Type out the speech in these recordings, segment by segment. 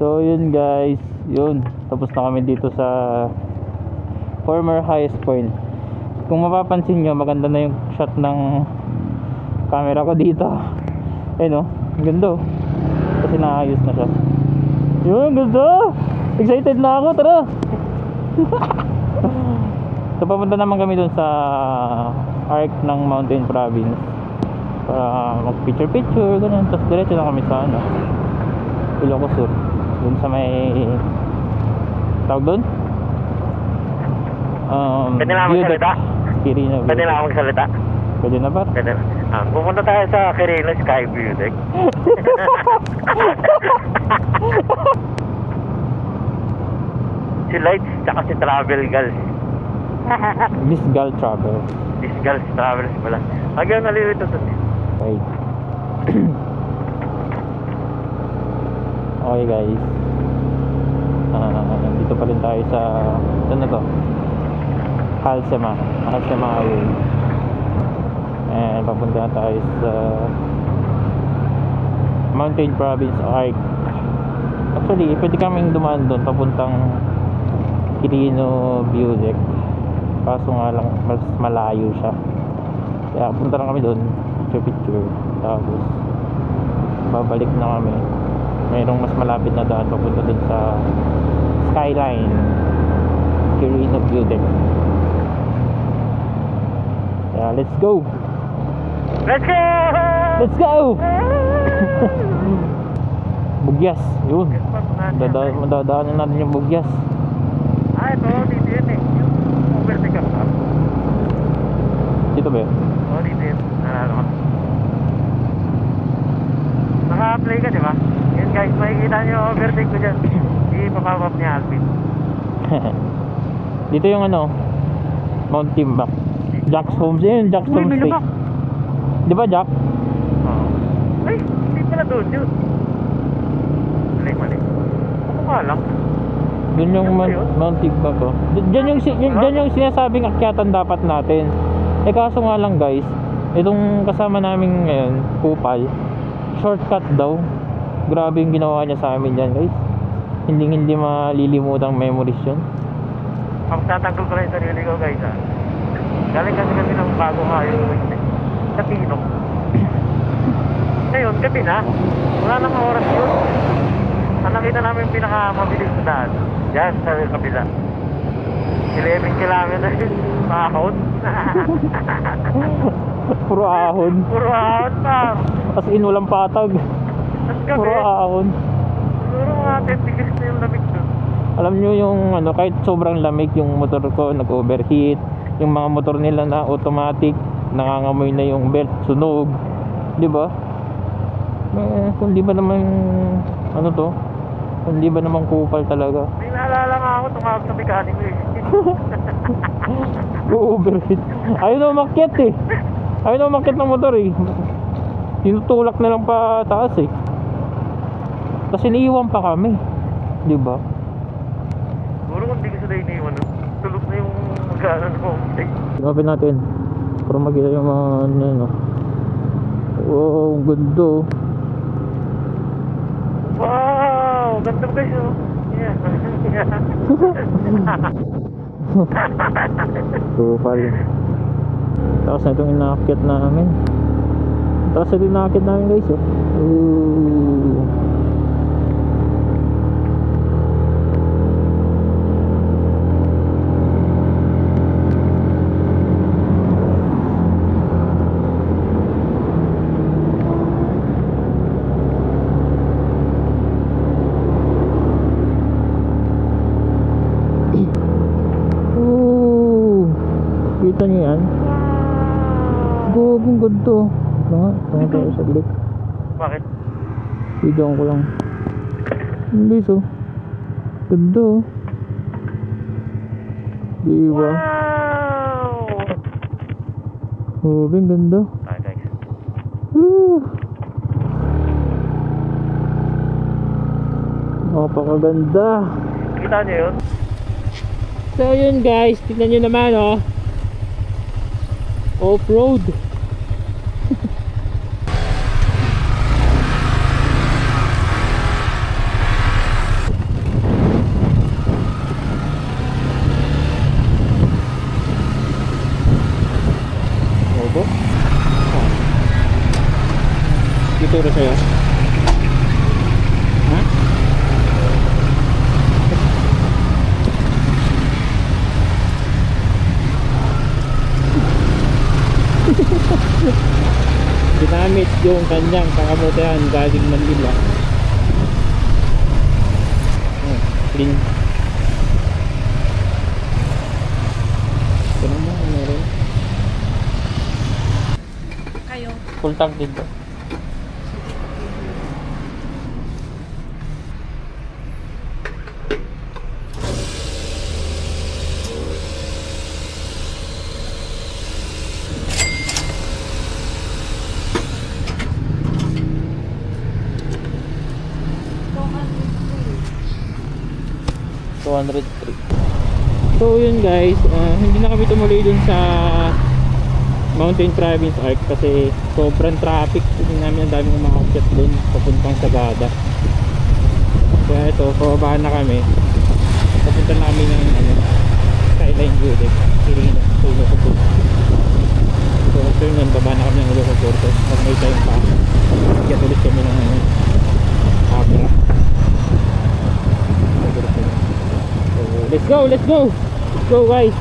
So yun guys, yun. Tapos na kami dito sa former highest point. Kung mapapansin nyo, maganda na yung shot ng camera ko dito. Ayun o, ang ganda oh. Kasi naayos na siya. Yun, ganda. Excited na ako, tara. So papunta naman kami dun sa arc ng Mountain Province para mag picture ganun. Tapos diretso na kami sa ano, Ilocos Sur. Dun sa may tawag dun? Pwede na ako magsalita? Quirino. Pwede na ako magsalita? Pwede na ba? Pwede na. Pupunta tayo sa Quirino Sky View Deck. Si Lights tsaka si Travel Gals. Miss Gal Travel. Miss Gals Travels pala. Hanggang nalilito to. Right. Okay guys, dito pa rin tayo sa ano to, Halsema Highway. And papunta na tayo sa Mountain Province Arc. Actually pwede kaming dumaan doon papuntang Quirino View Deck, kaso nga lang mas malayo siya, kaya punta lang kami doon, picture, tapos babalik na kami. Mayroong mas malapit na daan papunta dun sa Skyline Quirino View Deck. Yeah, let's go! Let's go! Let's go! Bugyas, yun. Madadaanan natin yung Bugyas. Ito, dito yun eh. Yung vertical ka. Dito ba yun? Dito yun. Nalala ko. Naka-play ka, di ba? Yun guys, makikita nyo yung overtake ko dyan. Ipapapap ni Alvin. Dito yung ano, Mount Timbak. Jack's Homes yun, Jack's Homes Steak. Di ba Jack? Oo. Ay, hindi pala doon yun. Mali. Ako ka lang. Yun yung Mount Timbak oh. Diyan yung sinasabing akyatan dapat natin. Eh kaso nga lang guys, itong kasama namin ngayon, Kupal, shortcut daw. Grabe yung ginawa niya sa amin dyan guys. Hindi malilimutang memories yun. Ang tatanggol ko rin sa sarili ko guys ha. Galing kasi kami ng bago hayong sa Pino. Ngayon, gabi na. Wala nang oras yun. Ang nakita namin yung pinakamabilis na daan. Yan, sa kabila. 11 kilometers. Ahon. Puro ahon. Puro ahon pa. As in walang patag. Puro ahon. Siguro mga 10 degrees na yung lamig doon. Alam nyo yung ano, kahit sobrang lamig yung motor ko nag-overheat. Yung mga motor nila na automatic, nangangamoy na yung belt, sunog. Di ba? Kung di ba naman ano to? Kung di ba naman Kupal talaga. May naalala nga ako tumawag sa mekaniko eh. Overheat. Ayaw na umakyat eh. Ayaw na umakyat ng motor eh. Tinutulak na lang pa taas eh. Tapos iniiwan pa kami. Di ba? Siguro kung di ko sila iniwan, tulog na yung magkaanan ko. Tingnan natin. Para makita yung mga ano yun. Oh, ang ganda oh. Wow! Ganda guys oh. Yeah. Kupal. Tapos na itong inaakyat namin. Tapos ito inaakyat namin guys oh. Ooh. Kita nyo yan? Gagong ganda. Tama tayo sa glit. Bakit? Videoan ko lang. Hindi so. Ganda oh. Diba? Wow! Ang ganda. Okay guys. Napakaganda. Kita nyo yun? So yun guys, tignan nyo naman oh. Off-road. siguro sa'yo? Ha? Ginamit yung kanyang pangamutihan galing Manila. Clean. Ano mo? Meron? Kayo. Full tank dito. So yun guys, hindi na kami tumuloy dun sa Mountain Province Arc kasi sobrang traffic. Hindi namin ang daming umakakit dun papuntang Sagada. Kaya ito, pababa na kami. Papunta na kami ng Skyline View din. Kirino, Ilocos. So after nun, baba na kami ng Ilocos. Pag may time pa, get ulit kami ng Abra. Let's go, let's go! Let's go guys!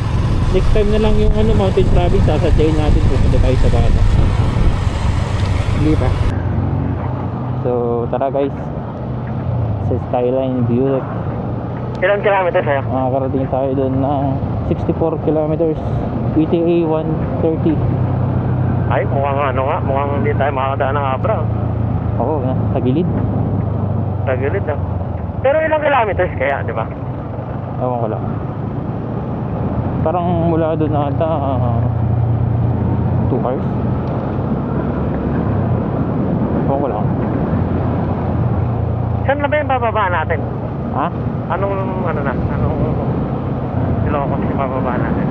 Next time na lang yung Mountain Province, sasadyain natin pupunta tayo sa Bata. Hindi pa. So tara guys, sa Skyline View. Ilang kilometers sa'yo? Makakarating tayo doon ng 64 kilometers, ETA 130. Ay, mukhang hindi tayo makakadaan ng Abra. Oo, sa gilid. Sa gilid ah. Pero ilang kilometers kaya, di ba? Ewan ko lang. Parang mula doon ata 2 hours. Ewan ko lang. Saan na ba yung bababa natin? Ha? Anong Ilocos yung bababa natin?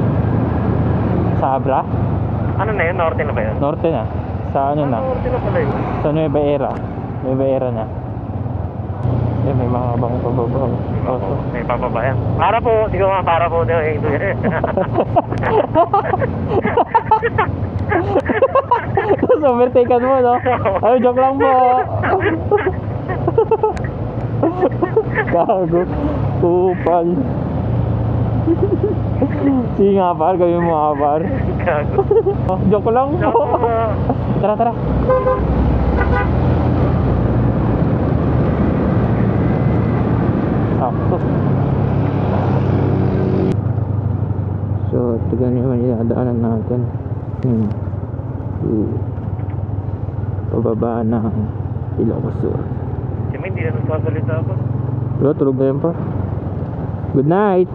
Sa Abra? Ano na yun? Norte na ba yun? Norte na. Sa ano na? Norte na pala yun. Sa Nueva Era. Nueva Era na. Eh, may mga bang pababa. May bababa yan. Para po, di ko nga para po daw eh. Overtaken mo, no? Ay, joke lang po. Gago. Kupal. Sige nga par, gawin mo nga par. Gago. Joke lang po. Tara, tara. Sakto. So, ito ganyan naman inadaanan natin. Pababa ng Ilocos Sur. Si May, hindi na nagsasalita ako. Wala, tulog na yun pa. Good night.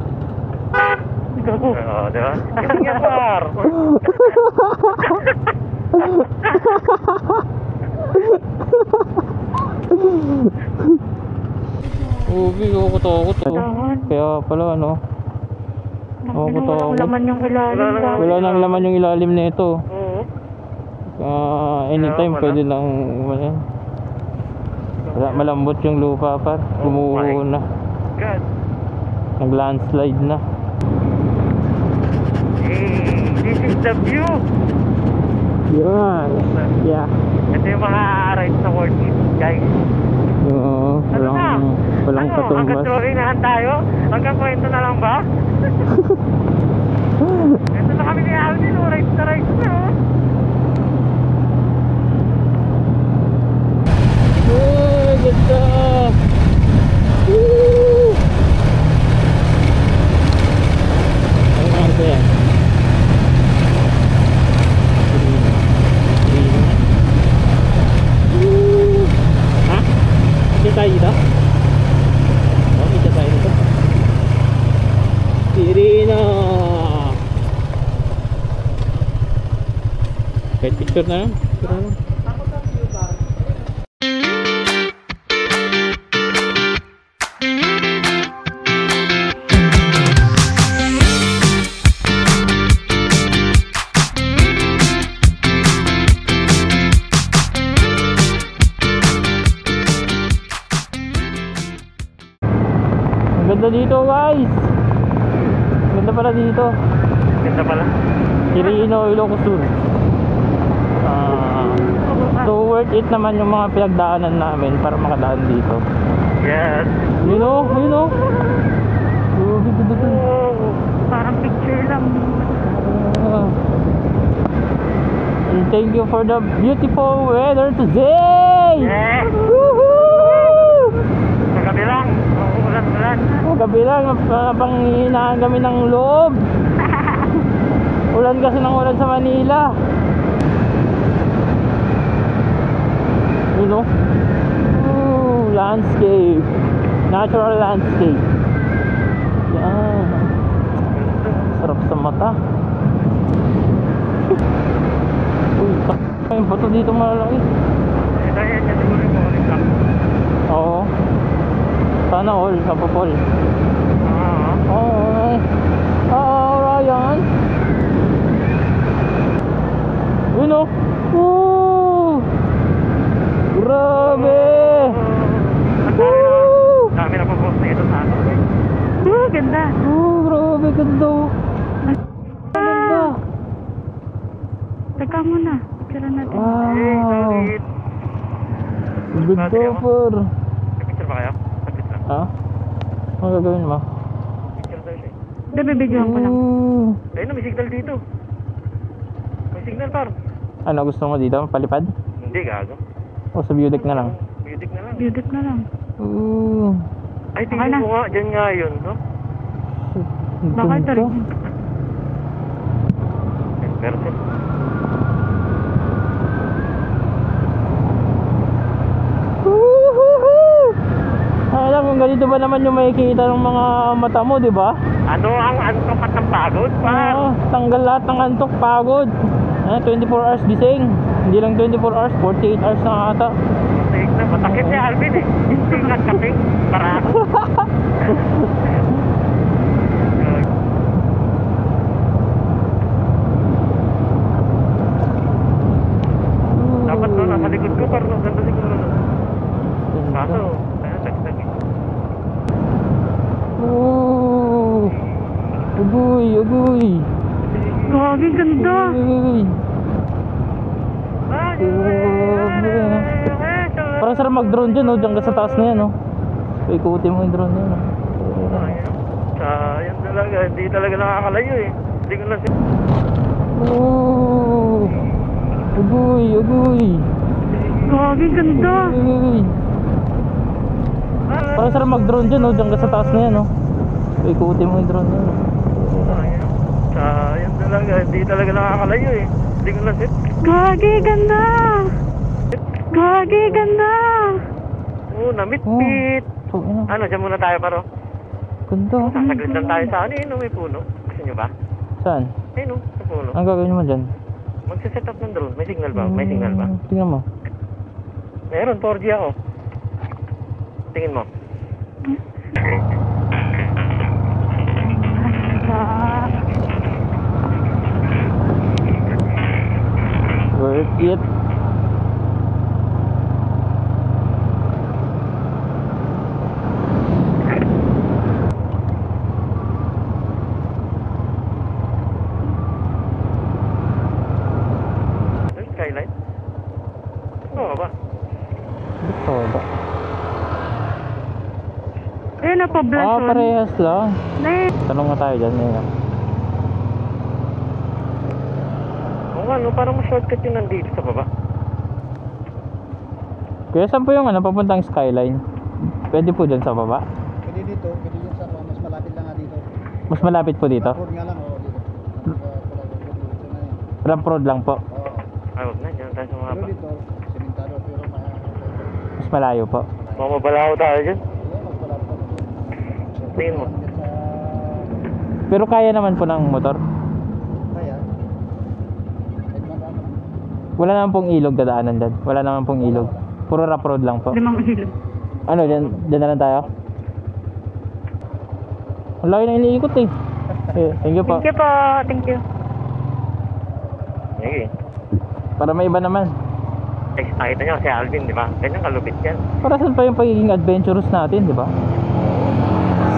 Oo, di ba? Isang yan par. Ubi, kukutakot oh. Kaya pala ano. Walang laman yung ilalim. Wala nang laman yung ilalim na ito. Oo. Anytime Wala. pwede lang wala, malambot yung lupa par. Gumuho na. God. Nag-landslide na. Hey, this is the view. Yun. Yeah. Ito yung mga rides sa world it, guys. Oo, walang katumbas. Hanggang drawingahan tayo? Hanggang kwento na lang ba? Ito na kami ni Alvin, rides na rides na. Oh, ganda! Woo! Ano ba yan? Woo! Ha? Hindi tayo dito? Oh, hindi tayo dito. Sirena! Kahit picture na lang. Picture na lang. Ganda dito guys. Ganda pala dito. Ganda pala. Kirino, Ilocos Sur. So worth it naman yung mga pinagdaanan namin para makadaan dito. Yes. You know? Parang picture lang. And thank you for the beautiful weather today! Yes. Woohoo! Sa kabilang. Ulan. Oh, kabilang, panghihinaan kami ng loob. Ulan kasi ng ulan sa Manila. You know? Ooh, landscape. Natural landscape. Yan. Sarap sa mata. Uy, yung bato dito malalaki. Dahil yan siguro yung ulit lang. Oo. Sana all, kapapol. Oh, Ryan. You know? Woo! Grabe! Woo! Dami na po-post na ito sa ano. Ganda. Grabe, ganda. Ganda. Teka muna. Picture natin. Wow. Solid. Ganda, par. May picture ba kayo? Picture lang. Ha? Ano gagawin mo? Picture daw siya. Hindi, bibidyoan ko lang. Ooh. Ayun na, may signal dito. May signal par. Ano, gusto mo dito? Palipad? Hindi, gago. O sa view deck na lang? Music na lang. Beauty na lang. Ooh. Ay, Baka tingin na. mo nga. Diyan nga yun, no? Baka ito rin. Perfect. Woohoo! Alam kung ganito ba naman yung makikita ng mga mata mo, di ba? Ano ang tapat ng pagod, par? Tanggal lahat ng antok, pagod. 24 hours gising. Hindi lang 24 hours, 48 hours na ata. Take na, matakit si Alvin eh. Hindi ka kaping para ako. Dapat no, nasa likod ko, parang ganda siguro. Kaso, ayun, tag-tag eh. Ooh. Ugoy, ugoy. Gagi, ganda. Ugoy. Parang sarap mag-drone dyan, no? Diyan ka sa taas na yan, no? Ikutin mo yung drone yan, no? Sayang talaga, hindi talaga nakakalayo eh. Hindi ko na siya. Ooh. Ugoy, ugoy. Gagi, ganda. Ugoy. Parang sarap mag-drone dyan, no? Diyan ka sa taas na yan, no? Ikutin mo yung drone yan, no? Sayang talaga, hindi talaga nakakalayo eh. Hindi ko na siya. Gagi, ganda. Gagi, ganda. Oo, namit-pit. So, ano? Ano, dyan muna tayo paro. Ganda. Sasaglit lang tayo sa ano, may puno. Gusto nyo ba? Saan? Ayun sa puno. Ang gagawin mo dyan? Magsiset up ng drone. May signal ba? May signal ba? Tingnan mo. Meron, 4G ako. Tingin mo. Worth it. Ay, skyline. Oo ba? Ito ba? Ayun na, poblasyon. Parehas lang. Nay, Tanong nga tayo dyan. Ngayon. Oo nga, no, parang ma-shortcut yun nandito sa baba. Kaya saan po yung ano, papuntang skyline? Pwede po dyan sa baba? Pwede dito, pwede dyan sa mas malapit lang nga dito. Mas malapit po dito? Road nga lang, oo, dito. Dito na yan. Ramp road lang po. Oo. Ay, wag na, dyan tayo sa mga Pero dito, simentado, pero Mas malayo po. mamabalaw tayo dyan. magpalapit ako dito. Tingin mo. Dyan sa Pero kaya naman po ng motor. kaya, kahit magkano. Wala naman pong ilog dadaanan dyan. Wala naman pong ilog. Puro ramp road lang po. 5 kilo. Ano, dyan na lang tayo? Ang laki na iniikot eh. Thank you po. Thank you po. Thank you. Sige. Para may iba naman. Eh, nakita nyo si Alvin, di ba? Ganyan kalupit yan. Para saan pa yung pagiging adventurous natin, di ba?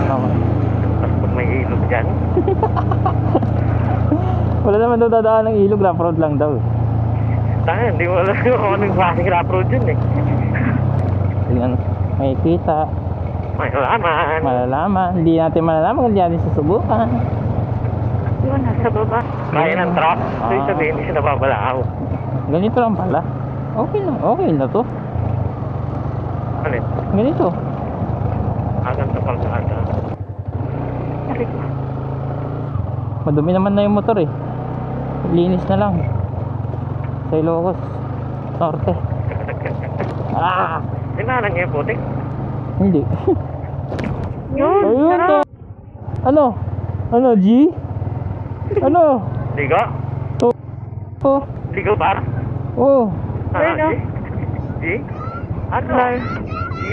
Okay. Tapos pag may ilog dyan, Wala naman daw dadaan ng ilog, ramp road lang daw. Tanga, hindi mo alam kung anong klaseng road yun eh. Tingnan, may kita, May laman. malalaman. Hindi natin malalaman kung hindi natin susubukan. Yun, nasa baba. Kaya ng truck. So, Ah. sabihin, hindi siya nababalaaw. Ganito lang pala. Okay na to. Ano? Ganito. Agan sa kalsada. Aray ko. Madumi naman na yung motor eh. Linis na lang. Sa Ilocos Norte. Ah! Tingnan niya yung putik. Hindi. Yun, Ayun sarap. to. Ano? Ano, G? Ano? Ligo? Oh. Ligo ba? Oh. Ayun, oh. G? Ano? Live. G?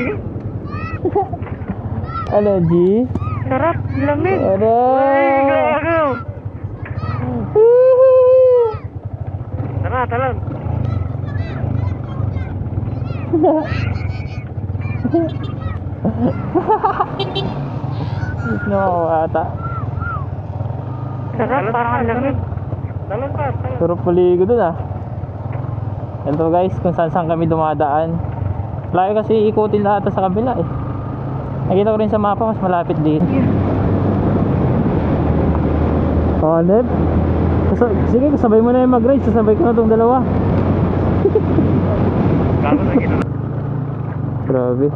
Ano, G? Sarap, lamig. Ano? Ay, gago! Tara, talon. No, ata. Sarap, parang ang lamig. Talon pa, talon. Pero paligo dun ah. Ito guys, kung saan kami dumadaan. Layo kasi ikutin lahat sa kabila eh. Nakita ko rin sa mapa, mas malapit din. Hanep. Sige, kasabay mo na yung mag-ride. Sasabay ko na itong dalawa. Gago na ginawa. Grabe.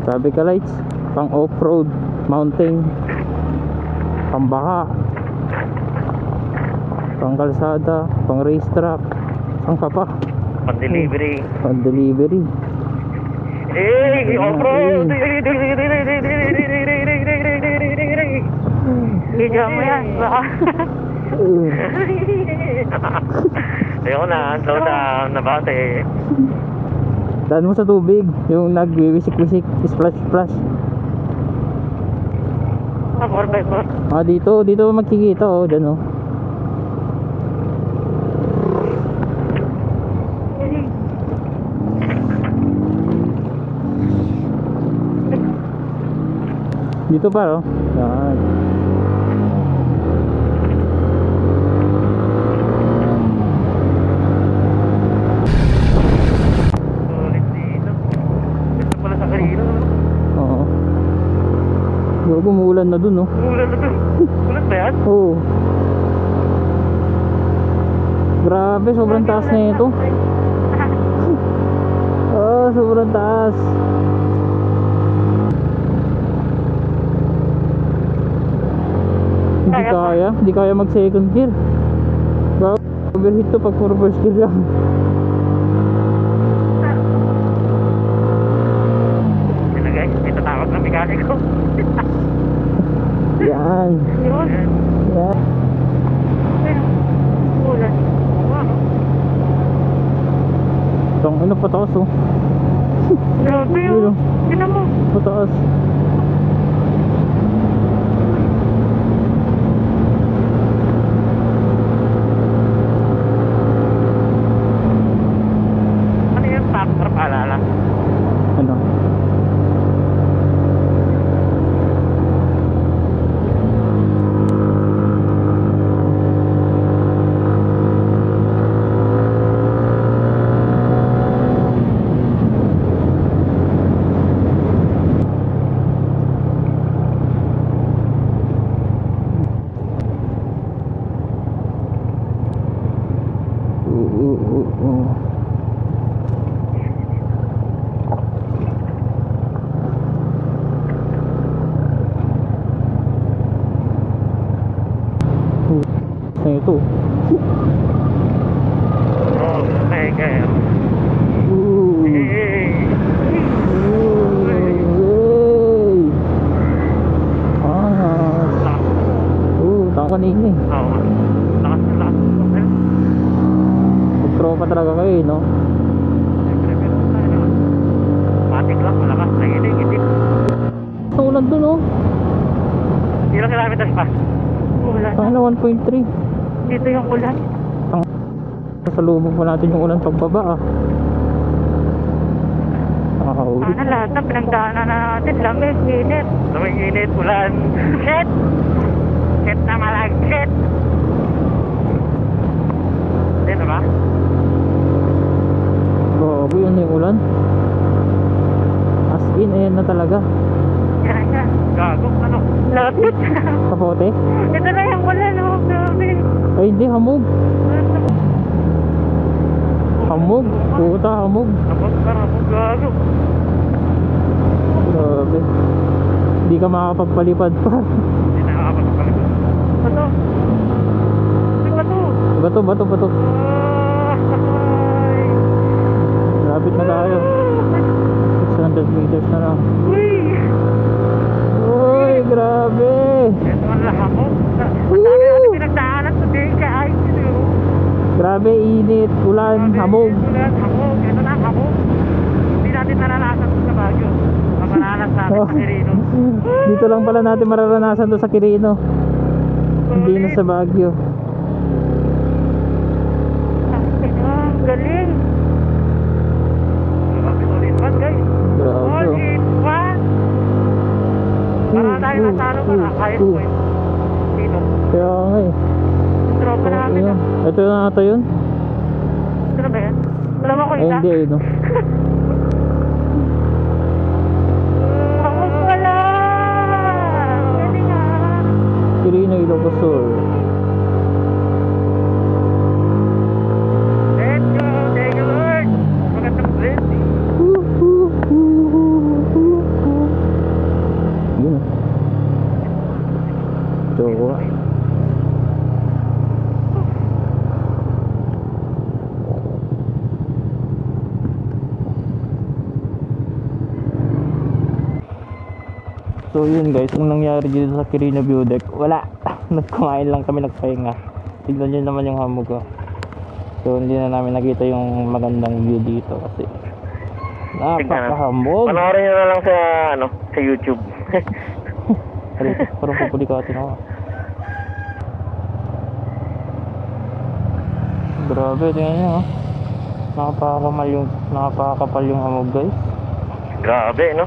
Grabe ka lights. Pang off-road, mountain, pang baha, pang kalsada, pang racetrack, pang papa, Pag-delivery. pang delivery. Hey, off-road! Video mo yan. Baka. Ayoko na, slow down, nabate. Daan mo sa tubig, yung nagwiwisik-wisik, splash-splash. Ah, 4x4. Ah, dito magkikita oh, dyan oh. Dito pa oh. Yan. Sulit dito. Ito pala sa kanino. Oo. Gago, umuulan na dun oh. Ulan na to. Ulan ba yan? Oo. Grabe, sobrang taas na ito. Oh, sobrang taas. Hindi kaya mag second gear. Wow, overheat to pag puro first gear lang. Sila guys, may tatakot na mekaniko. Yan. Yun. Yan. Ayun. Ulan. Itong ano, pataas oh. Grabe Yun, yun. oh. Tignan mo. Pataas. Ano yung factor paalala? Ano? Na ito. Oh, okay. Ooh. Hey! Yay! Ah. Tama kanina eh. Oo. Lakas na lakas. Magtropa talaga kayo eh, no? Matik lang, malakas. Nanginig-inig. Ang ulan dun oh. Ilang kilometers pa? Ulan. Ang na 1.3. Dito yung ulan. Sasalubong pa natin yung ulan pagbaba ah. Nakakaulit. Sana lahat na pinagdaanan na natin. Lamig, init. Naming-init, ulan. Shit! Shit na malagkit! ba? Grabe, yun na yung ulan. As in, ayan na talaga. Yan, yan. Gago, ano? Lapit. Kapote? Ito na yung ulan, oh. Grabe. Ay, hindi, hamog. Hamog. Puta, hamog. Tapos karapong gago. Grabe. Hindi ka makakapagpalipad pa. Hindi nakakapagpalit. Bato. Ay, bato. Bato, bato, bato. Ay. Lapit na tayo. 600 meters na lang. Uy. Uy, grabe. Ito ang lahat mo. Ang dami natin pinagdaanan sa Bika. Ay, sino. Grabe, init, ulan, hamog. Ulan, hamog. Ito na, hamog. Hindi natin naranasan ito sa Baguio. Mamaranas natin sa Quirino. Dito lang pala natin mararanasan to sa Quirino. Hindi na sa Baguio. Ang galing. Grabe, ulit man, guys. Grabe. All in one. Para tayo nasa ano ba? Highest point. Dito. Kaya nga eh. Tropa natin. Ayun. Ito na ata yun. Ito na ba yan? Wala mo ko Ay, hindi eh, no? Hamog wala. Galing ah. Quirino, Ilocos Sur. Let's go. Thank you, Lord. Magandang blessing. Yun. Jowa. So yun guys, ang nangyari dito sa Quirino View Deck, wala. Nagkumain lang kami, nagpahinga. Tignan nyo naman yung hamog ko. So hindi na namin nakita yung magandang view dito kasi napakahamog. Panoorin nyo na lang sa, ano, sa YouTube. Parang pupulikatin ako. Grabe, tingnan nyo oh. Nakapakapal yung hamog guys. Grabe, no?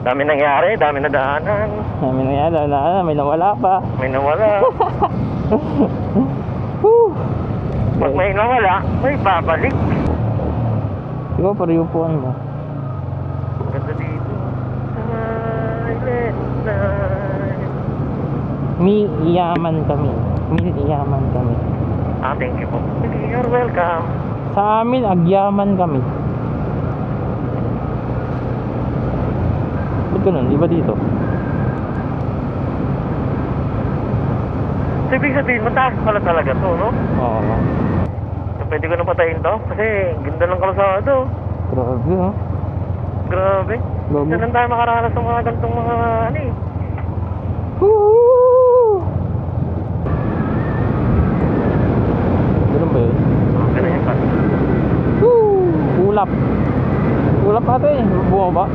Dami nangyari, dami na daanan. May nangyari na may nawala pa. May nawala. Whew. Pag may nawala, may babalik. Ikaw pariupuan mo. Ganda dito. Silent night. Iyaman kami. Iyaman kami. Thank you po. You're welcome. Sa amin, agyaman kami. Ba't ganun? Di ba dito? So, ibig sabihin, mataas pala talaga to, no? Oo. So, pwede ko na patayin to kasi ganda ng kalsado. Grabe ha. Grabe. Grabe. Saan tayo makaranas ng mga gantong mga ano eh. Woo! Ganun ba yun? Ganun yan pa. Woo! Ulap. Ulap ate. Bumaba.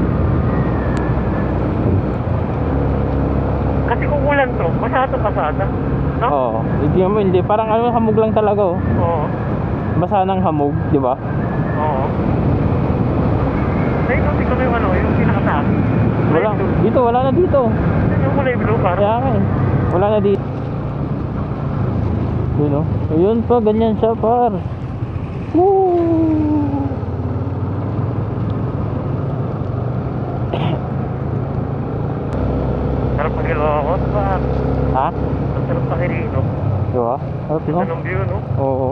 Kasi kung ulan to, masyado pasada. No? Oo. Hindi mo, hindi. Parang ano, hamog lang talaga oh. Oo. Basa ng hamog, di ba? Oo. Dahil kung ikaw na yung ano, yung pinakataas. Wala. Dito, wala na dito. Yan yung kulay blue par. Kaya nga eh. Wala na dito. Yun oh. Ayun pa, ganyan siya par. Woo! Sarap mag-ilokot par. Ha? Ang sarap pa Quirino. Diba? Harap no? Ganda ng view, no? Oo.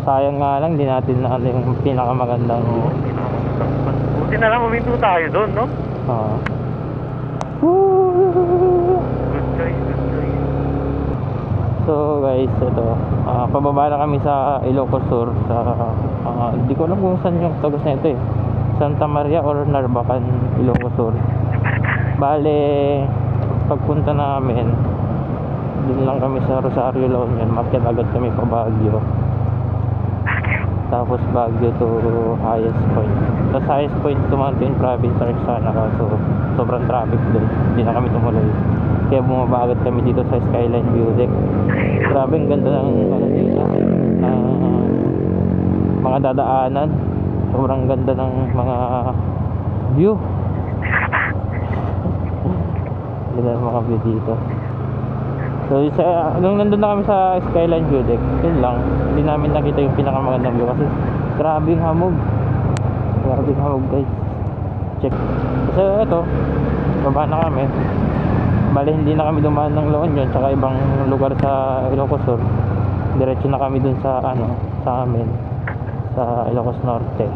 Sayang nga lang, di natin na ano yung pinakamagandang view. Oo, pinakamasarap. Buti na lang huminto tayo doon, no? Oo. Good choice, good choice. So guys, ito. Pababa na kami sa Ilocos Sur. Hindi ko alam kung saan yung tagos na ito eh. Santa Maria or Narbacan, Ilocos Sur. Bale, pagpunta namin, dun lang kami sa Rosario La Union. Market agad kami pa Baguio. Tapos Baguio to highest point. Tapos highest point to Mountain Province Arsana, so sobrang traffic doon. Hindi na kami tumuloy. Kaya bumaba agad kami dito sa Skyline View Deck. Grabe, ang ganda ng ano dito. Mga dadaanan. Sobrang ganda ng mga view. Ganda ng mga view dito. So So nung nandun na kami sa Skyline View Deck, yun lang, hindi namin nakita yung pinakamagandang view kasi grabe yung hamog. Grabe yung hamog guys. Check. Kasi ito, baba na kami. Bali hindi na kami dumaan ng La Union tsaka ibang lugar sa Ilocos Sur. Diretso na kami dun sa sa amin sa Ilocos Norte.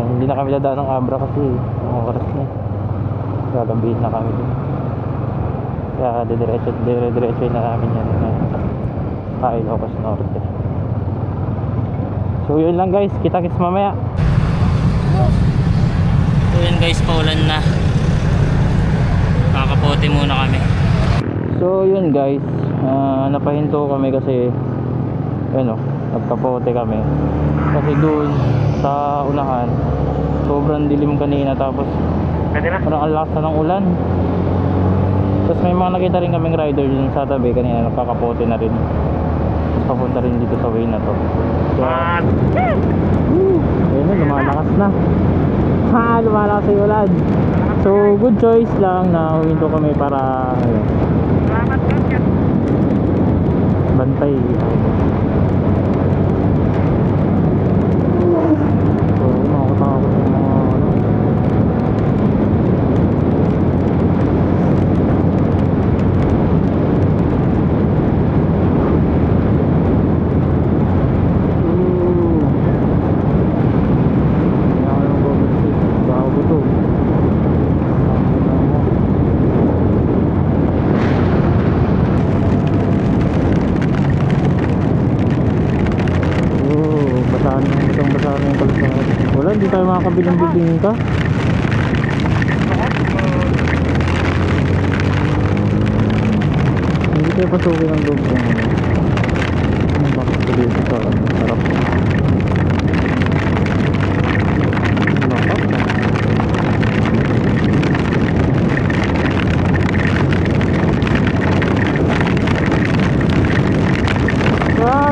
Yan, hindi na kami dadaan ng Abra kasi oras na. Gagabihin na kami dun. Kaya diretso na namin yan sa Ilocos Norte. So yun lang guys, kita-kits mamaya. So yun guys, paulan na. Kakapote muna kami. So yun guys, napahinto kami kasi nagkapote kami. Kasi doon sa unahan sobrang dilim kanina, tapos Pwede na? parang ang lakas na ng ulan. Tapos may mga nakita rin kaming rider dun sa tabi kanina, nagkakapote na rin. Tapos papunta rin dito sa way na to. So, ayun na, lumalakas na. Lumalakas yung ulan. So good choice lang na huminto kami para Salamat ka. bantay. So makakatakot yung mga hindi tayo makakabiling bibingin ka. Hindi tayo pasukin ang loob ng bakit ko dito sa sarap.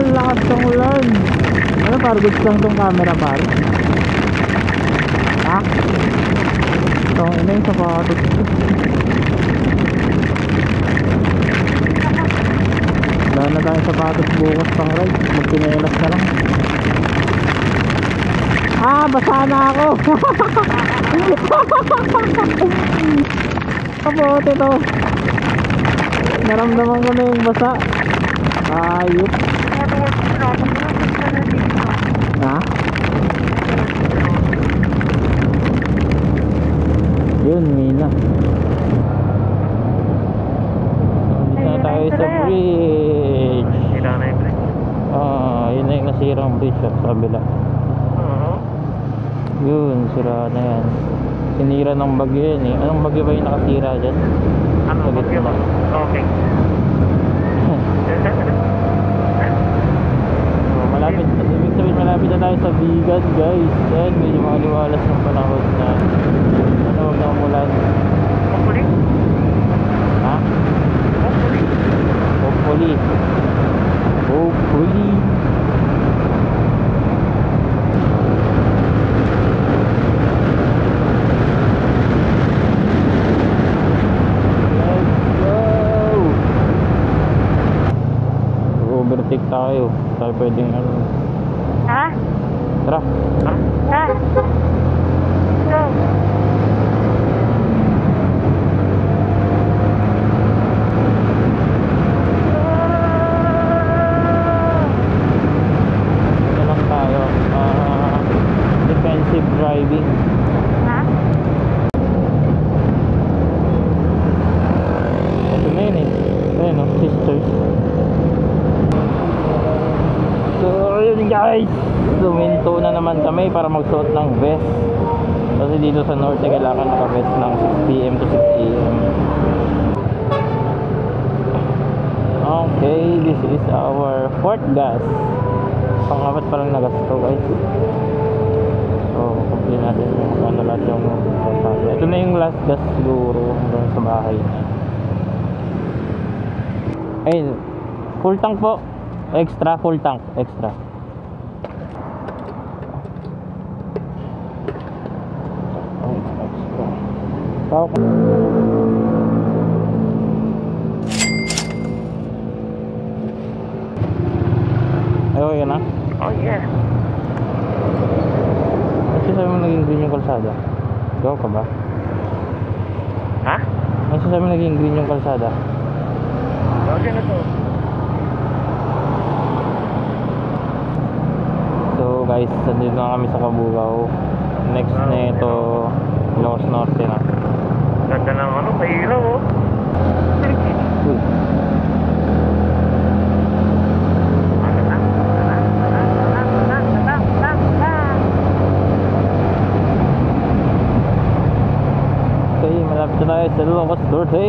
Lakas ng ulan. Ano, pargod lang tong camera par. Ha? Ito, ina yung sapatos ko. Wala na tayong sapatos bukas pang ride. Magpinelas na lang. Basa na ako. Kapote to. Naramdaman ko na yung basa. Ayop. Ha? Yun, Mina. Dito na tayo sa bridge. Sila na yung bridge. Yun na yung nasirang bridge sa kabila. Yun, sira na yan. Sinira ng bagyo yan eh. Anong bagyo ba yung nakasira dyan? Ano? Sa gitna. Okay. Malapit, ibig sabihin malapit na tayo sa Bigan guys. Yan, medyo maliwalas ng panahon na huwag na umulan. Hopefully. Ha? Hopefully. Hopefully. Let's go. Overtake tayo. Tayo pwedeng Ha? Tara. Ha? Go. Ito lang tayo. Defensive driving. Ha? Ito na yun eh. Ayun o, sisters. So, ayun guys. Luminto na naman kami para magsuot ng vest. Kasi dito sa norte kailangan naka-vest ng 6 PM to 6 AM. Okay, this is our fourth gas. Pang-apat pa lang na gas to guys. So, complete natin yung lahat yung sasakyan. Ito na yung last gas siguro hanggang sa bahay na. Ayun, full tank po. Extra, full tank, extra. sasabi mo naging green yung kalsada? Ikaw ka ba? Ha? Ano sasabi mo naging green yung kalsada? Okay na to. So guys, nandito na kami sa Cabugao. Next na ito, Ilocos Norte na. Ganda ng ano, pailaw oh. Uy. Okay, malapit na tayo sa Ilocos Norte.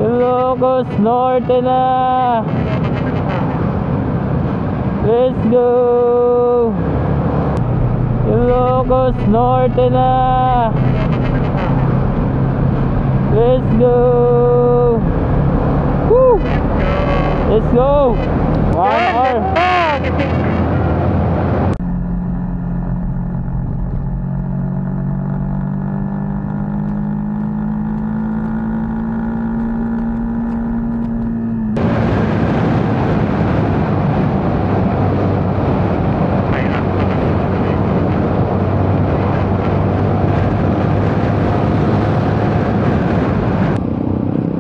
Ilocos Norte na! Let's go! Ilocos Norte na! Let's go! Woo! Let's go! 1 hour!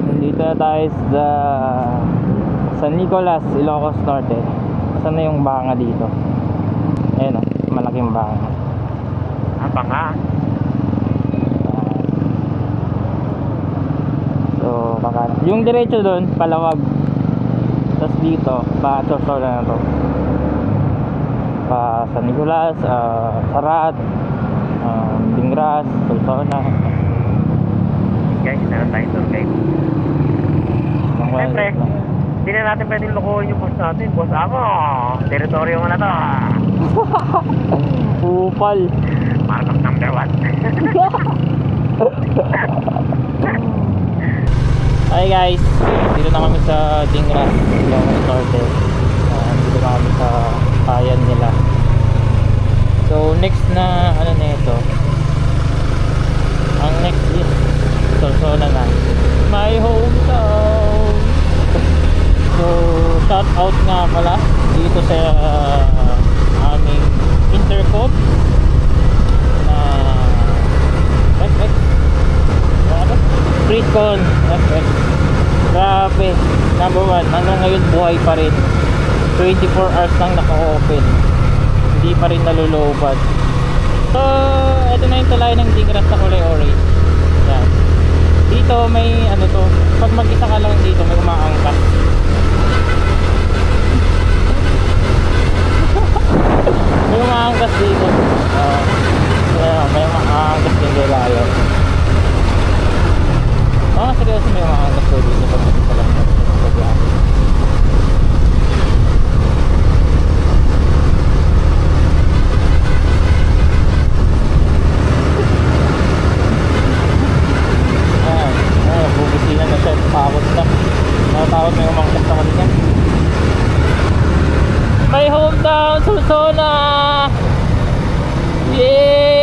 Nandito na tayo sa San Nicolas, Ilocos Norte. Saan na yung banga dito? Ayun o, malaking banga. Apa nga? So, baka yung diretso doon, palawag. Tapos dito, pa-sorso na to. Pa San Nicolas, Sarat, Dingras, Solsona. Guys, meron tayong tour guide. Siyempre, hindi na natin pwedeng lokohin yung boss natin. Boss ako, teritoryo mo na to. Upal. Markup number 1. Hi guys, dito na kami sa Dingras, Ilocos Norte. Dito na kami sa bayan nila. So next na ano na ito, ang next is Solsona na, my hometown. So shout out nga pala dito sa aming intercom na FX, Freecon FX. Grabe, number 1, hanggang ngayon buhay pa rin, 24 hours lang naka-open, hindi pa rin nalulobad. So ito na yung tulay ng Dingras na kulay orange. Yan. Dito may ano to, pag mag-isa ka lang dito may umaangkas. May umaangkas dito. May umaangkas din dito. Seryoso may umaangkas dito pag mag-isa lang. Bubisinan na siya, takot na. Nakatakot may umangkas na kanina. My hometown, Solsona! Yay!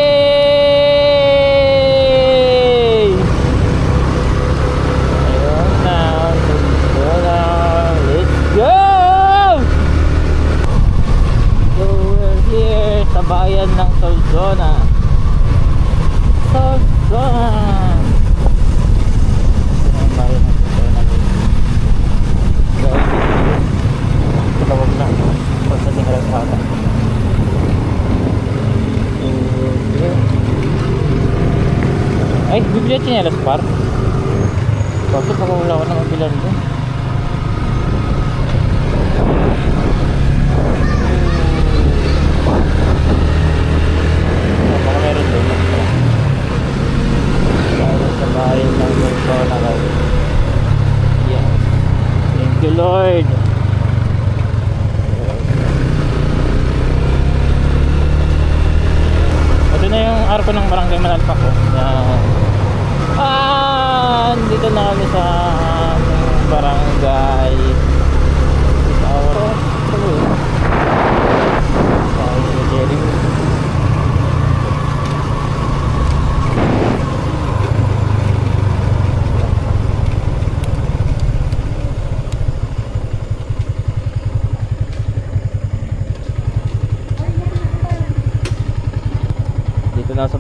My hometown, Solsona! Let's go! So we're here sa bayan ng Solsona. Solsona! Ay, bibili at chinelas par. Bakit baka wala ko na mabilan doon? Baka meron doon. Sa bahay ng Solsona guys. Yeah. Thank you Lord. Ito na yung arko ng Barangay Manalpak ko. Dito na kami sa barangay.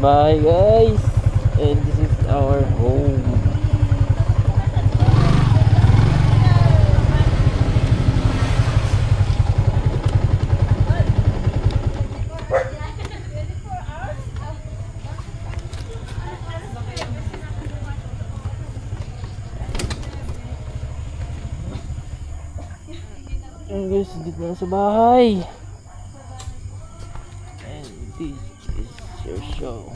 bahay guys. And this is our home. Ayan guys, dito na sa bahay. And this is your show.